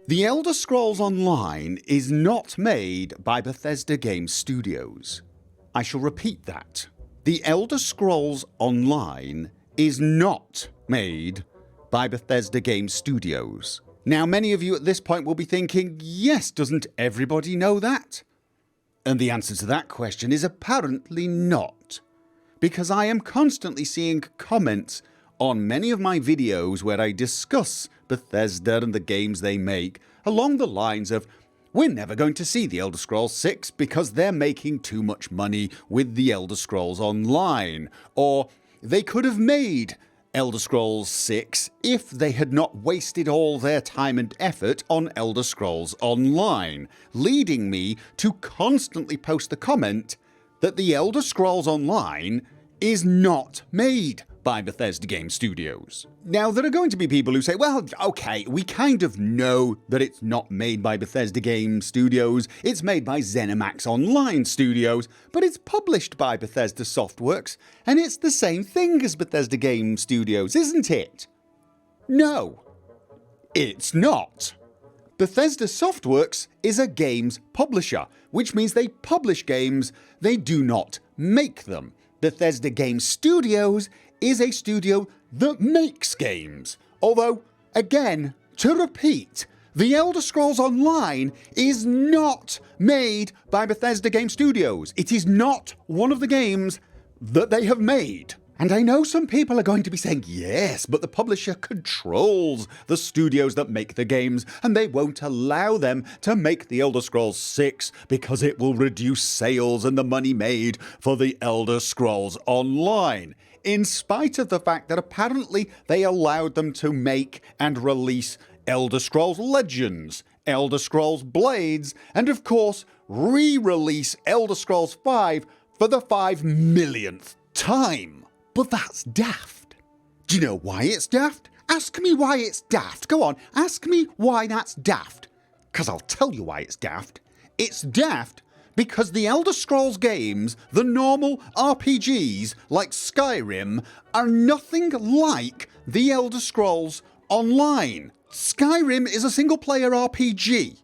The Elder Scrolls Online is not made by Bethesda Game Studios. I shall repeat that. The Elder Scrolls Online is not made by Bethesda Game Studios. Now, many of you at this point will be thinking, yes, doesn't everybody know that? And the answer to that question is apparently not. Because I am constantly seeing comments on many of my videos where I discuss Bethesda and the games they make along the lines of, we're never going to see The Elder Scrolls 6 because they're making too much money with The Elder Scrolls Online, or they could have made Elder Scrolls 6 if they had not wasted all their time and effort on Elder Scrolls Online, leading me to constantly post the comment that The Elder Scrolls Online is not made by Bethesda Game Studios. Now, there are going to be people who say, well, okay, we kind of know that it's not made by Bethesda Game Studios, it's made by ZeniMax Online Studios, but it's published by Bethesda Softworks, and it's the same thing as Bethesda Game Studios, isn't it? No, it's not. Bethesda Softworks is a games publisher, which means they publish games, they do not make them. Bethesda Game Studios is a studio that makes games. Although, again, to repeat, The Elder Scrolls Online is not made by Bethesda Game Studios. It is not one of the games that they have made. And I know some people are going to be saying, yes, but the publisher controls the studios that make the games, and they won't allow them to make The Elder Scrolls 6 because it will reduce sales and the money made for The Elder Scrolls Online, in spite of the fact that apparently they allowed them to make and release Elder Scrolls Legends, Elder Scrolls Blades, and of course, re-release Elder Scrolls 5 for the 5 millionth time. But that's daft. Do you know why it's daft? Ask me why it's daft. Go on, ask me why that's daft. 'Cause I'll tell you why it's daft. It's daft because the Elder Scrolls games, the normal RPGs like Skyrim, are nothing like the Elder Scrolls Online. Skyrim is a single-player RPG.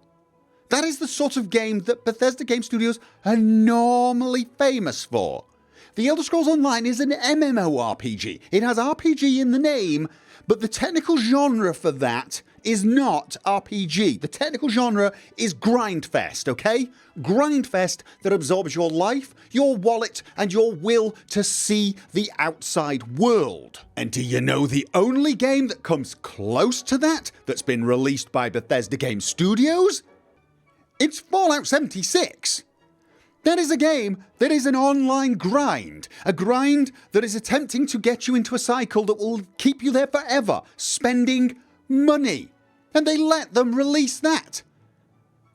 That is the sort of game that Bethesda Game Studios are normally famous for. The Elder Scrolls Online is an MMORPG. It has RPG in the name, but the technical genre for that is not RPG. The technical genre is grindfest, okay? Grindfest that absorbs your life, your wallet, and your will to see the outside world. And do you know the only game that comes close to that that's been released by Bethesda Game Studios? It's Fallout 76. That is a game that is an online grind. A grind that is attempting to get you into a cycle that will keep you there forever, spending money. And they let them release that.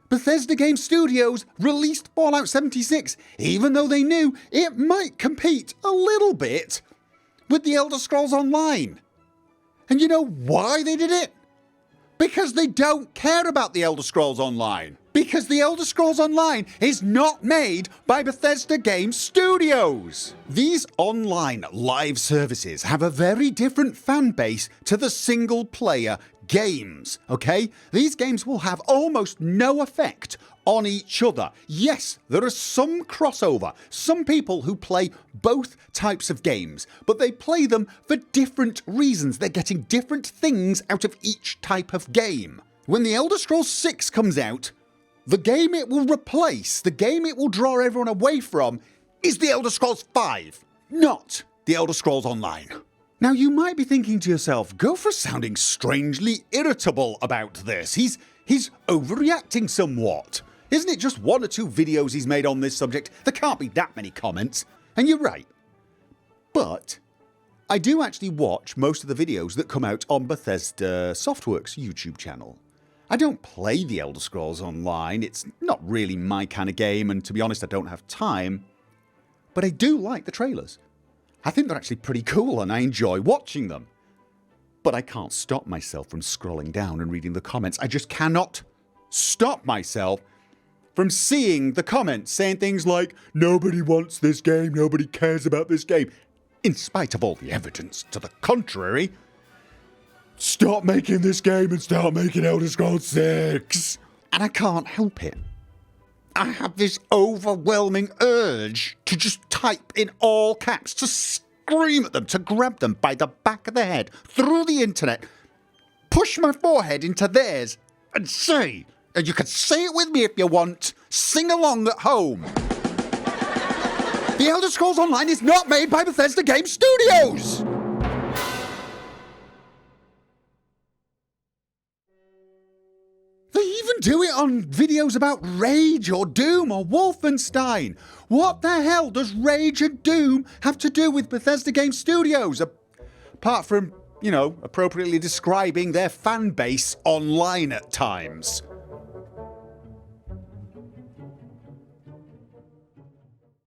Bethesda Game Studios released Fallout 76, even though they knew it might compete a little bit with The Elder Scrolls Online. And you know why they did it? Because they don't care about The Elder Scrolls Online. Because The Elder Scrolls Online is not made by Bethesda Game Studios. These online live services have a very different fan base to the single-player games, okay? These games will have almost no effect on each other. Yes, there is some crossover, some people who play both types of games, but they play them for different reasons. They're getting different things out of each type of game. When The Elder Scrolls 6 comes out, the game it will replace, the game it will draw everyone away from, is The Elder Scrolls 5, not The Elder Scrolls Online. Now you might be thinking to yourself, Gopher's sounding strangely irritable about this. He's overreacting somewhat. Isn't it just 1 or 2 videos he's made on this subject? There can't be that many comments. And you're right. But I do actually watch most of the videos that come out on Bethesda Softworks' YouTube channel. I don't play The Elder Scrolls Online, it's not really my kind of game, and to be honest I don't have time. But I do like the trailers. I think they're actually pretty cool and I enjoy watching them. But I can't stop myself from scrolling down and reading the comments. I just cannot stop myself from seeing the comments saying things like, nobody wants this game, nobody cares about this game, in spite of all the evidence to the contrary. stop making this game and start making Elder Scrolls 6. And I can't help it. I have this overwhelming urge to just type in all caps, to scream at them, to grab them by the back of the head, through the internet, push my forehead into theirs, and say, and you can say it with me if you want, sing along at home. The Elder Scrolls Online is not made by Bethesda Game Studios! They even do it on videos about Rage or Doom or Wolfenstein. What the hell does Rage and Doom have to do with Bethesda Game Studios? Apart from, appropriately describing their fan base online at times.